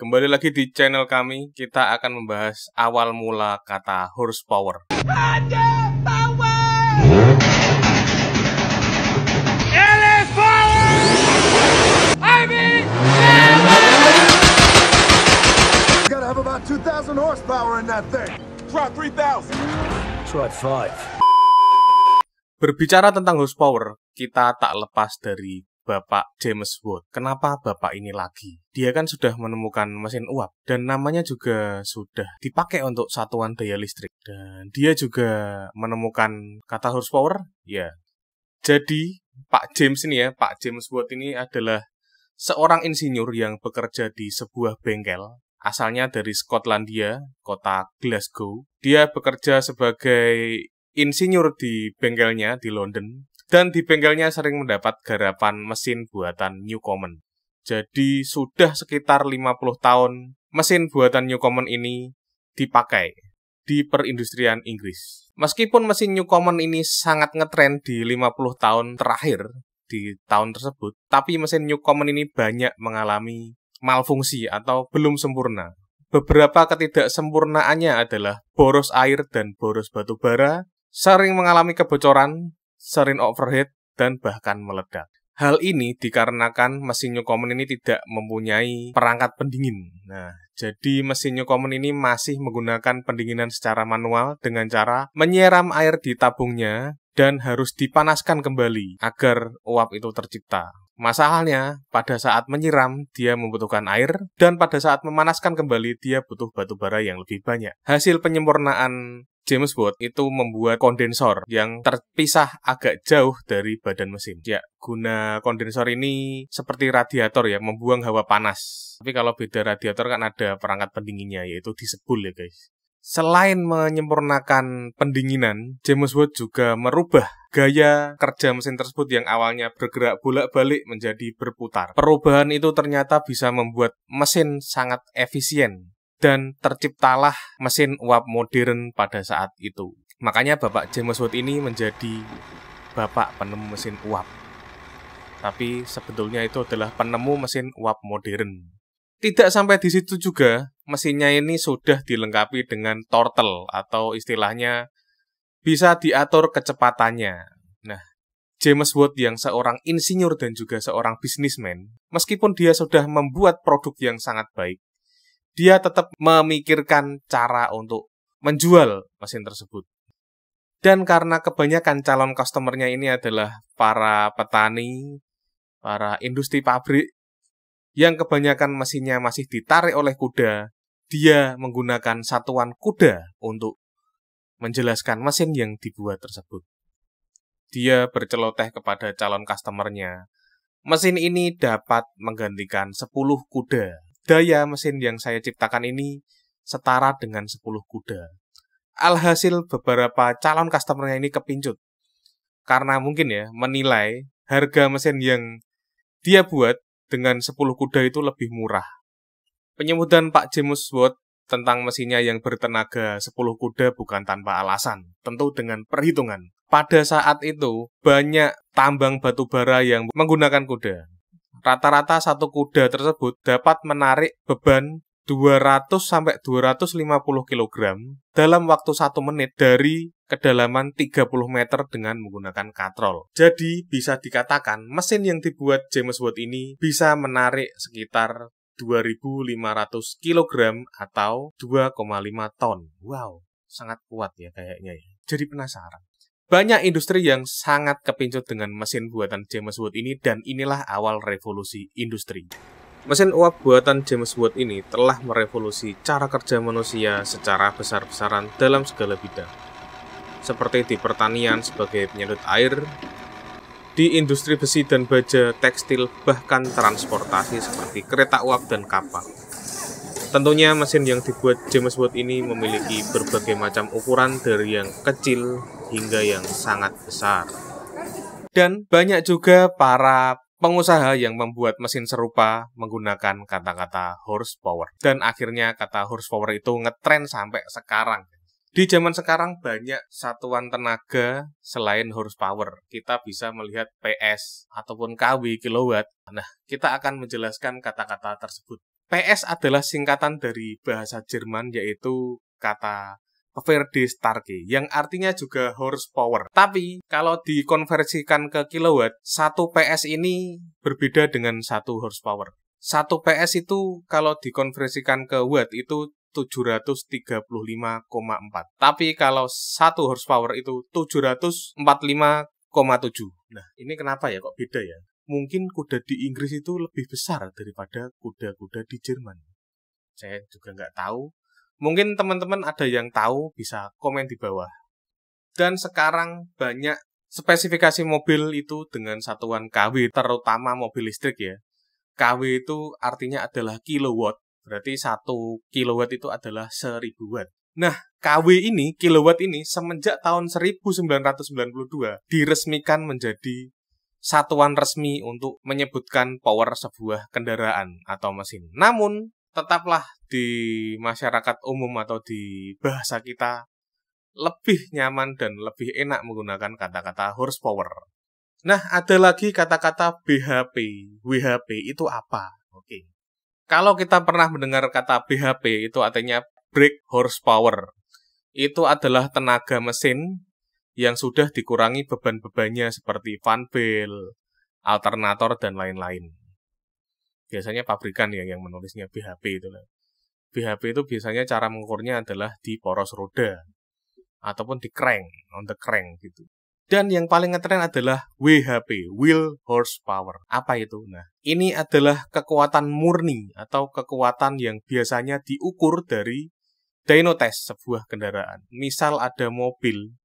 Kembali lagi di channel kami, kita akan membahas awal mula kata horsepower. Ada power! It is power! I mean, You gotta have about 2,000 horsepower in that thing. try 3,000. Try 5. Berbicara tentang horsepower, kita tak lepas dari Bapak James Watt. Kenapa Bapak ini lagi? Dia kan sudah menemukan mesin uap dan namanya juga sudah dipakai untuk satuan daya listrik. Dan dia juga menemukan kata horsepower, ya. Jadi, Pak James ini ya, Pak James Watt ini adalah seorang insinyur yang bekerja di sebuah bengkel. Asalnya dari Skotlandia, kota Glasgow. Dia bekerja sebagai insinyur di bengkelnya di London. Dan di bengkelnya sering mendapat garapan mesin buatan Newcomen. Jadi sudah sekitar 50 tahun mesin buatan Newcomen ini dipakai di perindustrian Inggris. Meskipun mesin Newcomen ini sangat ngetren di 50 tahun terakhir di tahun tersebut, tapi mesin Newcomen ini banyak mengalami malfungsi atau belum sempurna. Beberapa ketidaksempurnaannya adalah boros air dan boros batu bara, sering mengalami kebocoran, sering overheat, dan bahkan meledak. Hal ini dikarenakan mesin Newcomen ini tidak mempunyai perangkat pendingin. Nah, jadi mesin Newcomen ini masih menggunakan pendinginan secara manual dengan cara menyiram air di tabungnya dan harus dipanaskan kembali agar uap itu tercipta. Masalahnya, pada saat menyiram, dia membutuhkan air, dan pada saat memanaskan kembali, dia butuh batu bara yang lebih banyak. Hasil penyempurnaan James Watt itu membuat kondensor yang terpisah agak jauh dari badan mesin. Ya, guna kondensor ini seperti radiator ya, membuang hawa panas. Tapi kalau beda radiator kan ada perangkat pendinginnya, yaitu disebul ya guys. Selain menyempurnakan pendinginan, James Watt juga merubah gaya kerja mesin tersebut yang awalnya bergerak bolak-balik menjadi berputar. Perubahan itu ternyata bisa membuat mesin sangat efisien. Dan terciptalah mesin uap modern pada saat itu. Makanya Bapak James Watt ini menjadi bapak penemu mesin uap. Tapi sebetulnya itu adalah penemu mesin uap modern. Tidak sampai di situ juga, mesinnya ini sudah dilengkapi dengan throttle atau istilahnya bisa diatur kecepatannya. Nah, James Watt yang seorang insinyur dan juga seorang bisnismen, meskipun dia sudah membuat produk yang sangat baik, dia tetap memikirkan cara untuk menjual mesin tersebut. Dan karena kebanyakan calon customer-nya ini adalah para petani, para industri pabrik, yang kebanyakan mesinnya masih ditarik oleh kuda, dia menggunakan satuan kuda untuk menjelaskan mesin yang dibuat tersebut. Dia berceloteh kepada calon customer-nya, mesin ini dapat menggantikan 10 kuda. Daya mesin yang saya ciptakan ini setara dengan 10 kuda. Alhasil beberapa calon customer-nya ini kepincut. Karena mungkin ya, menilai harga mesin yang dia buat dengan 10 kuda itu lebih murah. Penyambutan Pak James Watt tentang mesinnya yang bertenaga 10 kuda bukan tanpa alasan. Tentu dengan perhitungan. Pada saat itu, banyak tambang batu bara yang menggunakan kuda. Rata-rata satu kuda tersebut dapat menarik beban 200-250 kg dalam waktu 1 menit dari kedalaman 30 meter dengan menggunakan katrol. Jadi bisa dikatakan mesin yang dibuat James Watt ini bisa menarik sekitar 2.500 kg atau 2,5 ton. Wow, sangat kuat ya kayaknya ya. Jadi penasaran. Banyak industri yang sangat kepincut dengan mesin buatan James Watt ini dan inilah awal revolusi industri. Mesin uap buatan James Watt ini telah merevolusi cara kerja manusia secara besar-besaran dalam segala bidang. Seperti di pertanian sebagai penyedot air, di industri besi dan baja, tekstil, bahkan transportasi seperti kereta uap dan kapal. Tentunya mesin yang dibuat James Watt ini memiliki berbagai macam ukuran dari yang kecil hingga yang sangat besar. Dan banyak juga para pengusaha yang membuat mesin serupa menggunakan kata-kata horsepower. Dan akhirnya kata horsepower itu ngetren sampai sekarang. Di zaman sekarang banyak satuan tenaga selain horsepower. Kita bisa melihat PS ataupun kW kilowatt. Nah, kita akan menjelaskan kata-kata tersebut. PS adalah singkatan dari bahasa Jerman yaitu kata Verdienstarke yang artinya juga horsepower. Tapi kalau dikonversikan ke kilowatt, 1 PS ini berbeda dengan 1 horsepower. 1 PS itu kalau dikonversikan ke watt itu 735,4. Tapi kalau 1 horsepower itu 745,7. Nah, ini kenapa ya kok beda ya? Mungkin kuda di Inggris itu lebih besar daripada kuda-kuda di Jerman. Saya juga nggak tahu. Mungkin teman-teman ada yang tahu, bisa komen di bawah. Dan sekarang banyak spesifikasi mobil itu dengan satuan kW, terutama mobil listrik ya. kW itu artinya adalah kilowatt, berarti 1 kilowatt itu adalah 1000 watt. Nah, kW ini, kilowatt ini, semenjak tahun 1992 diresmikan menjadi satuan resmi untuk menyebutkan power sebuah kendaraan atau mesin. Namun, tetaplah di masyarakat umum atau di bahasa kita lebih nyaman dan lebih enak menggunakan kata-kata horsepower. Nah, ada lagi kata-kata BHP. WHP itu apa? Oke. Kalau kita pernah mendengar kata BHP, itu artinya brake horsepower. Itu adalah tenaga mesin yang sudah dikurangi beban-bebannya seperti fan belt, alternator, dan lain-lain. Biasanya pabrikan ya yang menulisnya BHP itu. BHP itu biasanya cara mengukurnya adalah di poros roda ataupun di crank, on the crank gitu. Dan yang paling ngetren adalah WHP, wheel horsepower. Apa itu? Nah, ini adalah kekuatan murni atau kekuatan yang biasanya diukur dari dyno test sebuah kendaraan. Misal ada mobil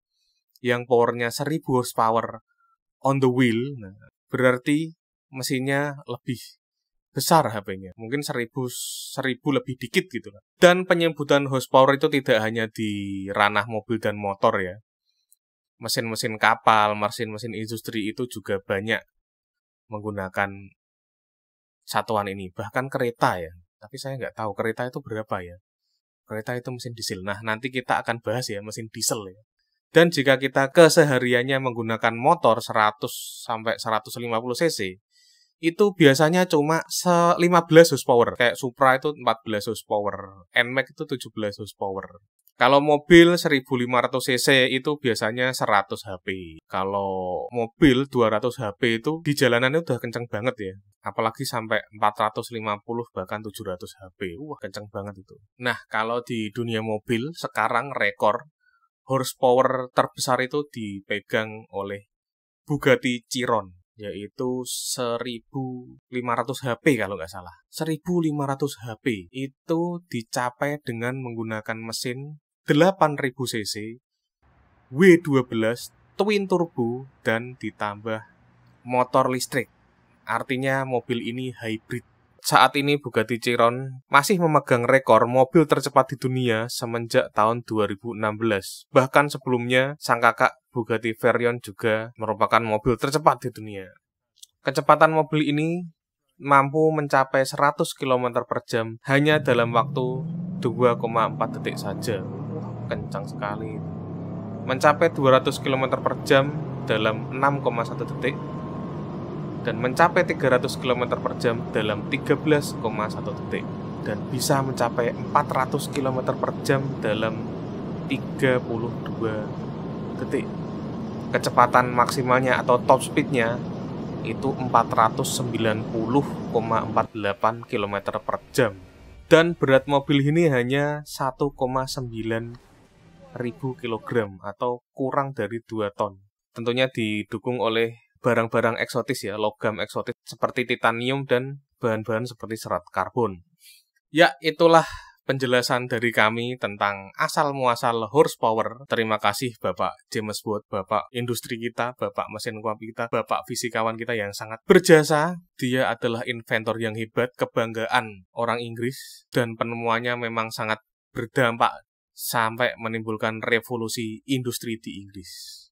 yang powernya 1000 horsepower on the wheel, nah, berarti mesinnya lebih besar HP-nya, mungkin 1000 lebih dikit gitu lah. Dan penyebutan horsepower itu tidak hanya di ranah mobil dan motor ya. Mesin-mesin kapal, mesin-mesin industri itu juga banyak menggunakan satuan ini. Bahkan kereta ya. Tapi saya nggak tahu kereta itu berapa ya. Kereta itu mesin diesel. Nah, nanti kita akan bahas ya mesin diesel ya. Dan jika kita kesehariannya menggunakan motor 100 sampai 150 cc, itu biasanya cuma 15 horsepower. Kayak Supra itu 14 horsepower, NMAX itu 17 horsepower. Kalau mobil 1500 cc itu biasanya 100 HP. Kalau mobil 200 HP itu di jalanan itu udah kenceng banget ya. Apalagi sampai 450 bahkan 700 HP. Wah, kenceng banget itu. Nah, kalau di dunia mobil sekarang rekor horsepower terbesar itu dipegang oleh Bugatti Chiron, yaitu 1500 HP kalau nggak salah. 1500 HP itu dicapai dengan menggunakan mesin 8000 cc, W12, twin turbo, dan ditambah motor listrik. Artinya mobil ini hybrid. Saat ini Bugatti Chiron masih memegang rekor mobil tercepat di dunia semenjak tahun 2016. Bahkan sebelumnya, sang kakak Bugatti Veyron juga merupakan mobil tercepat di dunia. Kecepatan mobil ini mampu mencapai 100 km per jam hanya dalam waktu 2,4 detik saja. Kencang sekali. Mencapai 200 km per jam dalam 6,1 detik. Dan mencapai 300 km per jam dalam 13,1 detik. Dan bisa mencapai 400 km per jam dalam 32 detik. Kecepatan maksimalnya atau top speednya itu 490,48 km per jam. Dan berat mobil ini hanya 1,9 ribu kilogram atau kurang dari 2 ton. Tentunya didukung oleh barang-barang eksotis ya, logam eksotis seperti titanium dan bahan-bahan seperti serat karbon. Ya, itulah penjelasan dari kami tentang asal-muasal horsepower. Terima kasih Bapak James Watt, Bapak industri kita, Bapak mesin uap kita, Bapak fisikawan kita yang sangat berjasa. Dia adalah inventor yang hebat, kebanggaan orang Inggris, dan penemuannya memang sangat berdampak sampai menimbulkan revolusi industri di Inggris.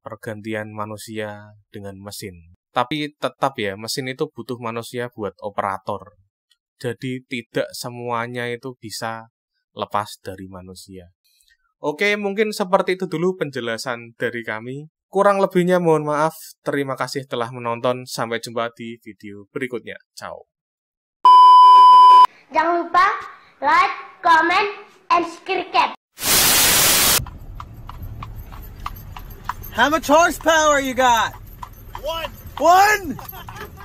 Pergantian manusia dengan mesin. Tapi tetap ya, mesin itu butuh manusia buat operator. Jadi tidak semuanya itu bisa lepas dari manusia. Oke, mungkin seperti itu dulu penjelasan dari kami. Kurang lebihnya mohon maaf. Terima kasih telah menonton. Sampai jumpa di video berikutnya. Ciao. Jangan lupa like, comment, and subscribe. How much horsepower you got? One. One?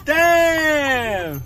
Damn!